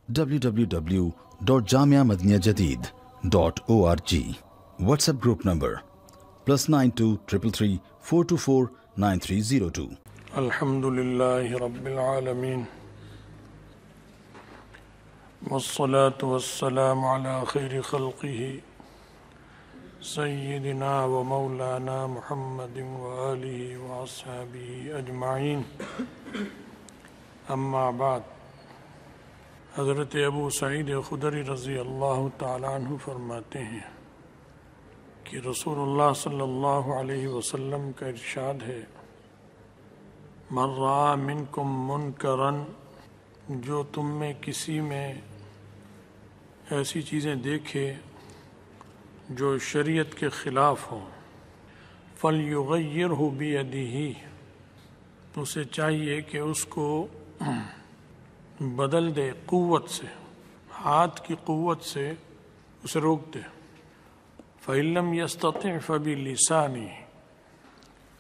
www.jamiamadiniyajadid.org. WhatsApp group number +92 333 424 9302. الحمدللہ رب العالمین والصلاة والسلام على خیر خلقہ سیدنا و مولانا محمد وآلہ واصحابہ اجمعین، اما بعد۔ حضرت ابو سعید خدری رضی اللہ تعالیٰ عنہ فرماتے ہیں کہ رسول اللہ صلی اللہ علیہ وسلم کا ارشاد ہے، من رأى منکم منکرا، جو تم میں کسی میں ایسی چیزیں دیکھے جو شریعت کے خلاف ہوں، فَلْيُغَيِّرْهُ بِيَدِهِ، اسے چاہیے کہ اس کو بدل دے قوت سے، ہاتھ کی قوت سے اسے روک دے۔ فَإِن لَّمْ يَسْتَطِعْ فَبِلِسَانِهِ،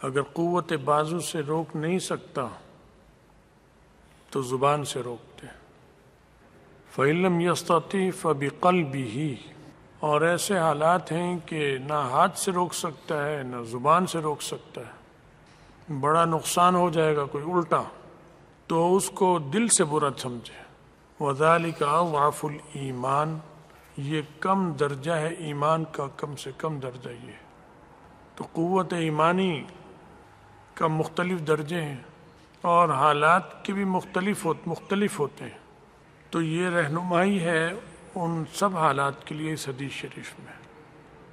اگر قوت بازو سے روک نہیں سکتا تو زبان سے روک دے۔ فَإِن لَّمْ يَسْتَطِعْ فَبِقَلْبِهِ، اور ایسے حالات ہیں کہ نہ ہاتھ سے روک سکتا ہے نہ زبان سے روک سکتا ہے، بڑا نقصان ہو جائے گا کوئی الٹا، تو اس کو دل سے برا سمجھے۔ وَذَلِكَ أَضْعَفُ الْإِيمَانِ، یہ کم درجہ ہے ایمان کا، کم سے کم درجہ یہ۔ تو قوت ایمانی کا مختلف درجے ہیں اور حالات کے بھی مختلف ہوتے ہیں، تو یہ رہنمائی ہے ان سب حالات کے لیے اس حدیث شریف میں۔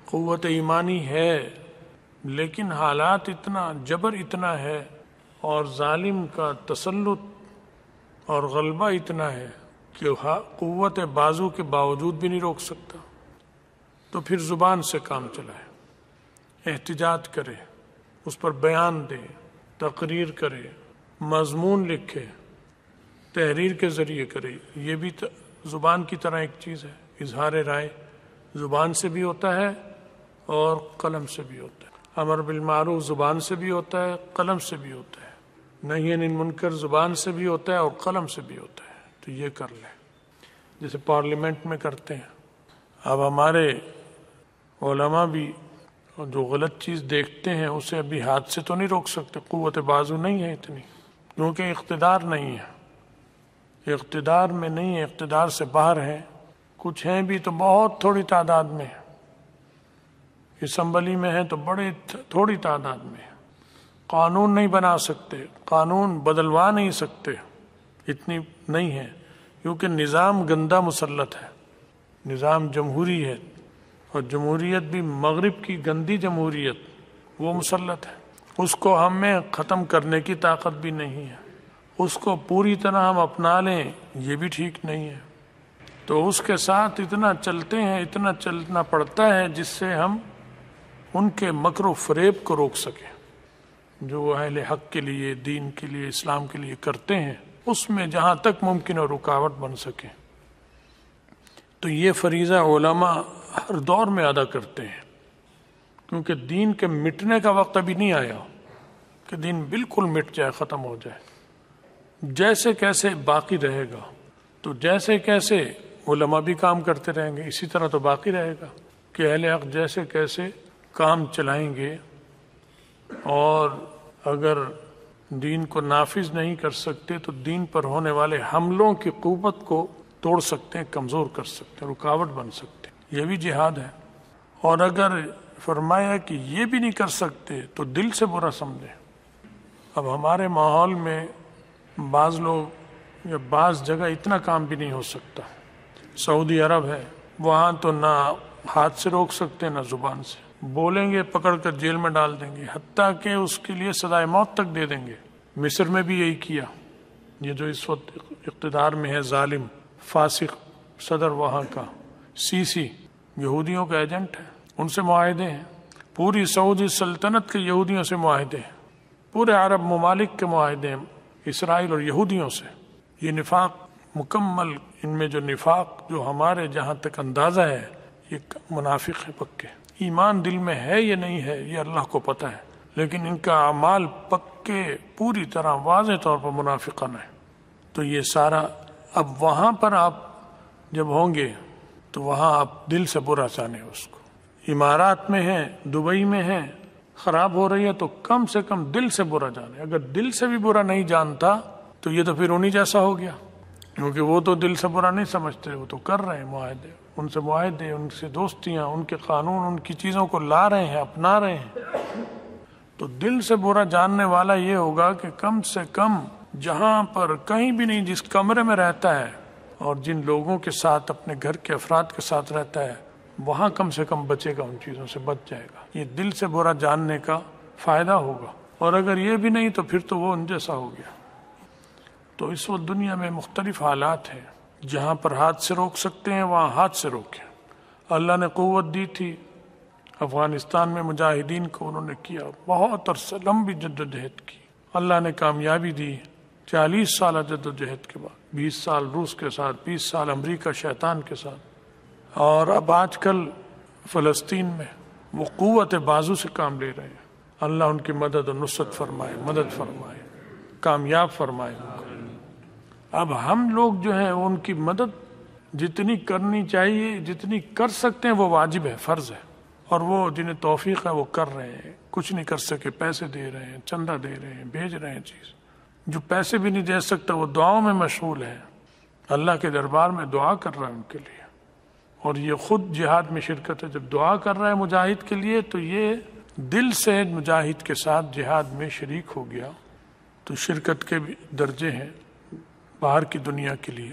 قوت ایمانی ہے لیکن حالات اتنا جبر اتنا ہے اور ظالم کا تسلط اور غلبہ اتنا ہے کہ قوت بازو کے باوجود بھی نہیں روک سکتا، تو پھر زبان سے کام چلائے، احتجاج کرے، اس پر بیان دے، تقریر کرے، مضمون لکھے، تحریر کے ذریعے کرے۔ یہ بھی زبان کی طرح ایک چیز ہے، اظہار رائے زبان سے بھی ہوتا ہے اور قلم سے بھی ہوتا ہے۔ امر بالمعروف زبان سے بھی ہوتا ہے، قلم سے بھی ہوتا ہے۔ نہی عن المنکر زبان سے بھی ہوتا ہے اور قلم سے بھی ہوتا ہے۔ تو یہ کر لیں جیسے پارلیمنٹ میں کرتے ہیں۔ اب ہمارے علماء بھی جو غلط چیز دیکھتے ہیں اسے ابھی ہاتھ سے تو نہیں روک سکتے، قوت بازو نہیں ہے اتنی، کیونکہ اقتدار نہیں ہے، اقتدار میں نہیں ہے، اقتدار سے باہر ہے۔ کچھ ہیں بھی تو بہت تھوڑی تعداد میں، اسمبلی میں ہیں تو بڑے تھوڑی تعداد میں، قانون نہیں بنا سکتے، قانون بدلوا نہیں سکتے، اتنی نہیں ہے، کیونکہ نظام گندا مسلط ہے، نظام جمہوری ہے، اور جمہوریت بھی مغرب کی گندی جمہوریت وہ مسلط ہے، اس کو ہمیں ختم کرنے کی طاقت بھی نہیں ہے، اس کو پوری طرح ہم اپنا لیں یہ بھی ٹھیک نہیں ہے، تو اس کے ساتھ اتنا چلتے ہیں، اتنا چلنا پڑتا ہے جس سے ہم ان کے مکر و فریب کو روک سکیں، جو وہ اہل حق کے لیے، دین کے لیے، اسلام کے لیے کرتے ہیں، اس میں جہاں تک ممکن ہے رکاوٹ بن سکے۔ تو یہ فریضہ علماء ہر دور میں ادا کرتے ہیں، کیونکہ دین کے مٹنے کا وقت ابھی نہیں آیا کہ دین بالکل مٹ جائے، ختم ہو جائے، جیسے کیسے باقی رہے گا۔ تو جیسے کیسے علماء بھی کام کرتے رہیں گے، اسی طرح تو باقی رہے گا کہ اہل حق جیسے کیسے کام چلائیں گے، اور اگر دین کو نافذ نہیں کر سکتے تو دین پر ہونے والے حملوں کی قوت کو توڑ سکتے ہیں، کمزور کر سکتے ہیں، رکاوٹ بن سکتے ہیں، یہ بھی جہاد ہے۔ اور اگر فرمایا کہ یہ بھی نہیں کر سکتے تو دل سے برا سمجھیں۔ اب ہمارے ماحول میں بعض لوگ یا بعض جگہ اتنا کام بھی نہیں ہو سکتا، سعودی عرب ہے، وہاں تو نہ ہاتھ سے روک سکتے نہ زبان سے، بولیں گے پکڑ کر جیل میں ڈال دیں گے، حتیٰ کہ اس کے لیے سزائے موت تک دے دیں گے۔ مصر میں بھی یہی کیا، یہ جو اس وقت اقتدار میں ہے ظالم فاسق صدر وہاں کا سیسی، یہودیوں کا ایجنٹ ہے، ان سے معاہدے ہیں، پوری سعودی سلطنت کے یہودیوں سے معاہدے ہیں، پورے عرب ممالک کے معاہدے ہیں اسرائیل اور یہودیوں سے۔ یہ نفاق مکمل، ان میں جو نفاق جو ہمارے جہاں تک اندازہ ہے، یہ منافق ہے پکے، ایمان دل میں ہے یا نہیں ہے یہ اللہ کو پتہ ہے، لیکن ان کا اعمال پکے پوری طرح واضح طور پر منافقانہ ہے۔ تو یہ سارا اب وہاں پر آپ جب ہوں گے تو وہاں آپ دل سے برا جانیں اس کو. امارات میں ہیں، دبئی میں ہیں، خراب ہو رہی ہے تو کم سے کم دل سے برا جانے. اگر دل سے بھی برا نہیں جانتا تو یہ تو پھر انہی جیسا ہو گیا، کیونکہ وہ تو دل سے برا نہیں سمجھتے، وہ تو کر رہے ہیں معاہدے، ان سے معاہدے، ان سے دوستیاں، ان کے قانون، ان کی چیزوں کو لا رہے ہیں، اپنا رہے ہیں. تو دل سے برا جاننے والا یہ ہوگا کہ کم سے کم جہاں پر کہیں بھی نہیں، جس کمرے میں رہتا ہے اور جن لوگوں کے ساتھ، اپنے گھر کے افراد کے ساتھ رہتا ہے، وہاں کم سے کم بچے گا، ان چیزوں سے بچ جائے گا. یہ دل سے برا جاننے کا فائدہ ہوگا. اور اگر یہ بھی نہیں تو پھر تو وہ ان جیسا ہو گیا. تو اس وقت دنیا میں مختلف حالات ہیں، جہاں پر ہاتھ سے روک سکتے ہیں وہاں ہاتھ سے روکیں. اللہ نے قوت دی تھی افغانستان میں مجاہدین کو، انہوں نے کیا، بہت عرصہ لمبی جد و جہد کی، اللہ نے کامیابی دی. 40 سالہ جد و جہد کے بعد، 20 سال روس کے ساتھ، 20 سال امریکہ شیطان کے ساتھ. اور اب آج کل فلسطین میں وہ قوت بازو سے کام لے رہے ہیں. اللہ ان کی مدد و نصرت فرمائے، مدد فرمائے، کامیاب فرمائے. اب ہم لوگ جو ہیں ان کی مدد جتنی کرنی چاہیے، جتنی کر سکتے ہیں وہ واجب ہے، فرض ہے. اور وہ جنہیں توفیق ہے وہ کر رہے ہیں. کچھ نہیں کر سکے پیسے دے رہے ہیں، چندہ دے رہے ہیں، بھیج رہے ہیں چیز. جو پیسے بھی نہیں دے سکتا وہ دعاؤں میں مشغول ہے، اللہ کے دربار میں دعا کر رہا ہے ان کے لیے. اور یہ خود جہاد میں شرکت ہے. جب دعا کر رہا ہے مجاہد کے لیے تو یہ دل سے مجاہد کے ساتھ جہاد میں شریک ہو گیا. تو شرکت کے بھی درجے ہیں باہر کی دنیا کے لیے،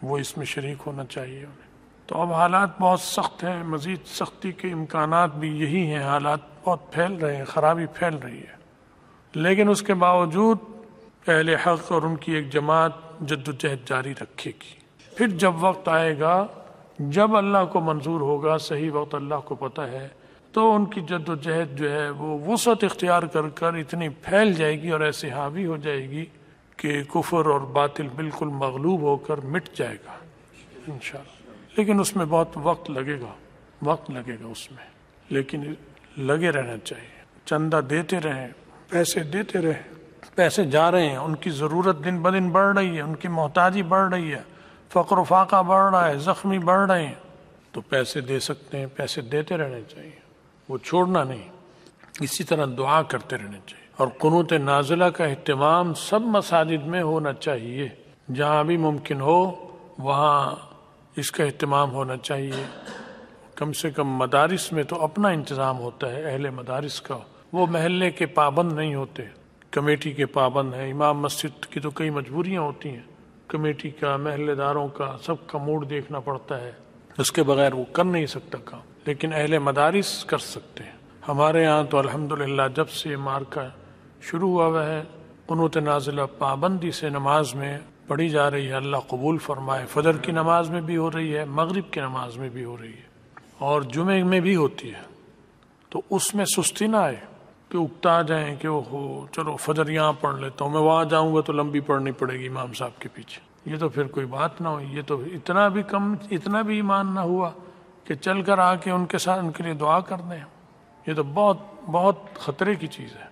وہ اس میں شریک ہونا چاہیے انہیں. تو اب حالات بہت سخت ہیں، مزید سختی کے امکانات بھی یہی ہیں. حالات بہت پھیل رہے ہیں، خرابی پھیل رہی ہے. لیکن اس کے باوجود اہل حق اور ان کی ایک جماعت جد و جہد جاری رکھے گی. پھر جب وقت آئے گا، جب اللہ کو منظور ہوگا، صحیح وقت اللہ کو پتہ ہے، تو ان کی جد و جہد جو ہے وہ وسعت اختیار کر کر اتنی پھیل جائے گی اور ایسے حاوی ہو جائے گی کہ کفر اور باطل بالکل مغلوب ہو کر مٹ جائے گا انشاءاللہ. لیکن اس میں بہت وقت لگے گا اس میں، لیکن لگے رہنا چاہیے. چندہ دیتے رہیں، پیسے دیتے رہیں. پیسے جا رہے ہیں، ان کی ضرورت دن بدن بڑھ رہی ہے، ان کی محتاجی بڑھ رہی ہے، فقر و فاقہ بڑھ رہا ہے، زخمی بڑھ رہے ہیں. تو پیسے دے سکتے ہیں، پیسے دیتے رہنے چاہیے، وہ چھوڑنا نہیں. اسی طرح دعا کرتے رہنے چاہیے. اور قنوت نازلہ کا اہتمام سب مساجد میں ہونا چاہیے، جہاں بھی ممکن ہو وہاں اس کا اہتمام ہونا چاہیے. کم سے کم مدارس میں تو اپنا انتظام ہوتا ہے اہل مدارس کا، وہ محلے کے پابند نہیں ہوتے، کمیٹی کے پابند ہیں. امام مسجد کی تو کئی مجبوریاں ہوتی ہیں، کمیٹی کا، محلے داروں کا، سب کا موڈ دیکھنا پڑتا ہے، اس کے بغیر وہ کر نہیں سکتا کام. لیکن اہل مدارس کر سکتے ہیں. ہمارے ہاں تو الحمدللہ جب سے مارکا شروع ہوا ہے، قنوت نازلہ پابندی سے نماز میں پڑھی جا رہی ہے. اللہ قبول فرمائے. فجر کی نماز میں بھی ہو رہی ہے، مغرب کی نماز میں بھی ہو رہی ہے، اور جمعے میں بھی ہوتی ہے. تو اس میں سستی نہ آئے کہ اکتا جائیں کہ وہ چلو فجر یہاں پڑھ لیتا ہوں، میں وہاں جاؤں گا تو لمبی پڑھنی پڑے گی امام صاحب کے پیچھے. یہ تو پھر کوئی بات نہ ہوئی. یہ تو اتنا بھی ایمان نہ ہوا کہ چل کر آ کے ان کے ساتھ ان کے لیے دعا کر دیں. یہ تو بہت بہت خطرے کی چیز ہے.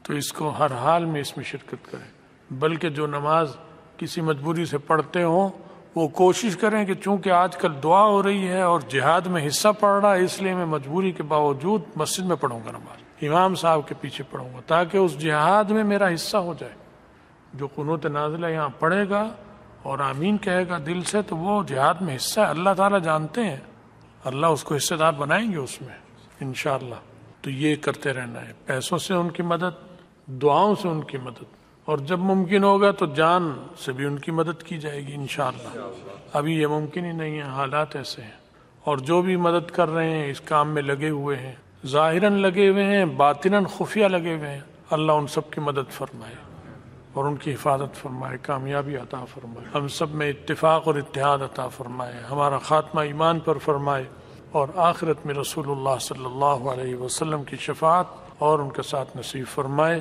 تو اس کو ہر حال میں اس میں شرکت کریں. بلکہ جو نماز کسی مجبوری سے پڑھتے ہوں وہ کوشش کریں کہ چونکہ آج کل دعا ہو رہی ہے اور جہاد میں حصہ پڑ رہا ہے، اس لیے میں مجبوری کے باوجود مسجد میں پڑھوں گا نماز، امام صاحب کے پیچھے پڑھوں گا، تاکہ اس جہاد میں میرا حصہ ہو جائے. جو قنوت نازلہ یہاں پڑھے گا اور آمین کہے گا دل سے، تو وہ جہاد میں حصہ ہے. اللہ تعالیٰ جانتے ہیں، اللہ اس کو حصہ دار بنائیں گے اس میں انشاءاللہ. تو یہ کرتے رہنا ہے. پیسوں سے ان کی مدد، دعاؤں سے ان کی مدد، اور جب ممکن ہوگا تو جان سے بھی ان کی مدد کی جائے گی انشاءاللہ. ابھی یہ ممکن ہی نہیں ہے، حالات ایسے ہیں. اور جو بھی مدد کر رہے ہیں، اس کام میں لگے ہوئے ہیں، ظاہراً لگے ہوئے ہیں، باطناً خفیہ لگے ہوئے ہیں، اللہ ان سب کی مدد فرمائے اور ان کی حفاظت فرمائے، کامیابی عطا فرمائے. ہم سب میں اتفاق اور اتحاد عطا فرمائے، ہمارا خاتمہ ایمان پر فرمائے، اور آخرت میں رسول اللہ صلی اللہ علیہ وسلم کی شفاعت اور ان کا ساتھ نصیب فرمائے.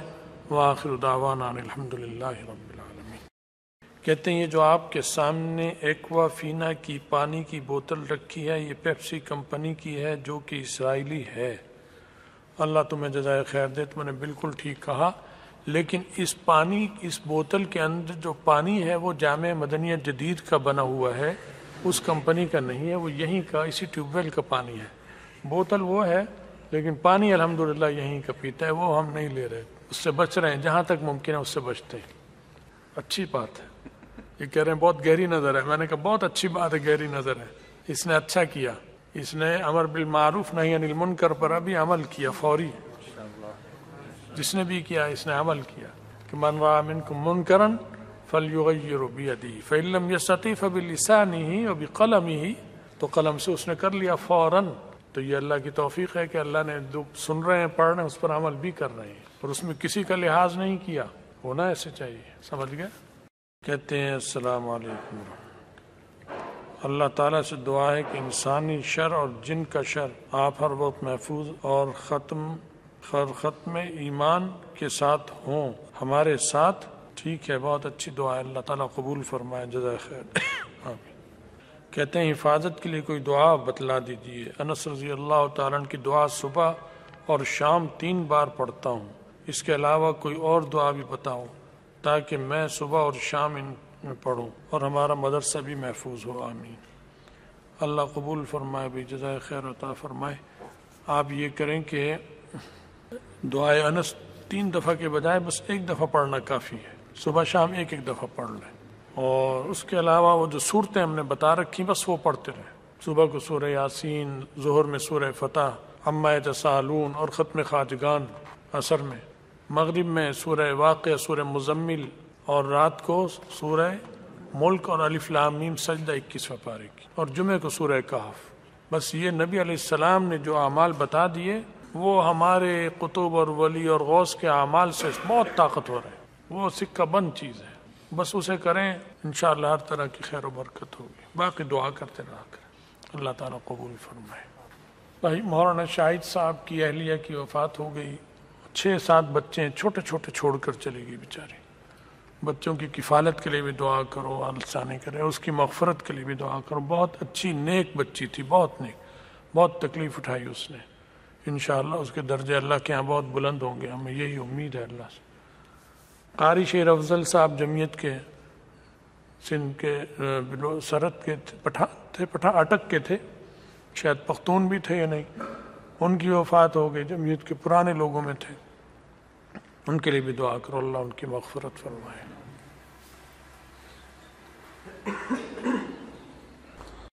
وآخر دعوانا الحمدللہ رب العالمین. کہتے ہیں یہ جو آپ کے سامنے ایکوا فینا کی پانی کی بوتل رکھی ہے، یہ پیپسی کمپنی کی ہے جو کہ اسرائیلی ہے. اللہ تمہیں جزائے خیر دے، تم نے بالکل ٹھیک کہا. لیکن اس بوتل کے اندر جو پانی ہے وہ جامع مدنیہ جدید کا بنا ہوا ہے، اس کمپنی کا نہیں ہے، وہ یہیں کا اسی ٹیوب ویل کا پانی ہے، بوتل وہ ہے لیکن پانی الحمدللہ یہیں کا پیتا ہے، وہ ہم نہیں لے رہے، اس سے بچ رہے ہیں، جہاں تک ممکن ہے اس سے بچتے ہیں۔ اچھی بات ہے، یہ کہہ رہے ہیں بہت گہری نظر ہے، میں نے کہا بہت اچھی بات ہے، گہری نظر ہے، اس نے اچھا کیا، اس نے امر بالمعروف نہی عن المنکر پر ابھی عمل کیا فوری، جس نے بھی کیا اس نے عمل کیا کہ من رأى منکم منکرا فلیغیرہ بیدہ فإن لم یستطع فبلسانہ وبقلمہ، تو قلم سے اس نے کر لیا فوراً۔ تو یہ اللہ کی توفیق ہے کہ اللہ نے جو سن رہے ہیں پڑھ رہے ہیں اس پر عمل بھی کر رہے ہیں، اور اس میں کسی کا لحاظ نہیں کیا، ہونا ایسے چاہیے، سمجھ گئے؟ کہتے ہیں السلام علیکم، اللہ تعالیٰ سے دعا ہے کہ انسانی شر اور جن کا شر آپ ہر وقت محفوظ اور ختم ایمان کے ساتھ ہوں ہمارے ساتھ۔ ٹھیک ہے، بہت اچھی دعا ہے، اللہ تعالیٰ قبول فرمائے، جزائے خیر۔ آمین۔ کہتے ہیں حفاظت کے لیے کوئی دعا بتلا دیجیے۔ انس رضی اللہ تعالیٰ عنہ کی دعا صبح اور شام 3 بار پڑھتا ہوں، اس کے علاوہ کوئی اور دعا بھی بتاؤ تاکہ میں صبح اور شام ان میں پڑھوں اور ہمارا مدرسہ بھی محفوظ ہو۔ آمین۔ اللہ قبول فرمائے بھی، جزائے خیر عطا فرمائے۔ آپ یہ کریں کہ دعائے انس 3 دفعہ کے بجائے بس 1 دفعہ پڑھنا کافی ہے، صبح شام 1 دفعہ پڑھ لیں، اور اس کے علاوہ وہ جو صورتیں ہم نے بتا رکھی بس وہ پڑھتے رہیں۔ صبح کو سورہ یاسین، ظہر میں سورہ فتح، عما یتساءلون اور ختم خواجگان عصر میں، مغرب میں سورہ واقعہ، سورہ مزمل، اور رات کو سورہ ملک اور الف لام میم سجدہ 21 پارے کی، اور جمعہ کو سورہ کہف۔ بس یہ نبی علیہ السلام نے جو اعمال بتا دیے وہ ہمارے قطب اور ولی اور غوث کے اعمال سے بہت طاقتور ہے، وہ سکہ بند چیز ہے، بس اسے کریں انشاءاللہ ہر طرح کی خیر و برکت ہوگی، باقی دعا کرتے رہا کریں، اللہ تعالیٰ قبول فرمائے۔ بھائی مولانا شاہد صاحب کی اہلیہ کی وفات ہو گئی، 6-7 بچے ہیں، چھوٹے چھوٹے چھوڑ کر چلی گئی بیچاری، بچوں کی کفالت کے لیے بھی دعا کرو، آلسانی کرے، اس کی مغفرت کے لیے بھی دعا کرو، بہت اچھی نیک بچی تھی، بہت نیک، بہت تکلیف اٹھائی اس نے، انشاءاللہ اس کے درجے اللہ کے ہاں بہت بلند ہوں گے، ہمیں یہی امید ہے اللہ سے۔ قاری شیر افضل صاحب جمعیت کے سندھ کے سرحد کے پٹھان تھے، اٹک کے تھے، شاید پختون بھی تھے یا نہیں، ان کی وفات ہو گئی، جمعیت کے پرانے لوگوں میں تھے، ان کے لیے بھی دعا کرو، اللہ ان کی مغفرت فرمائے۔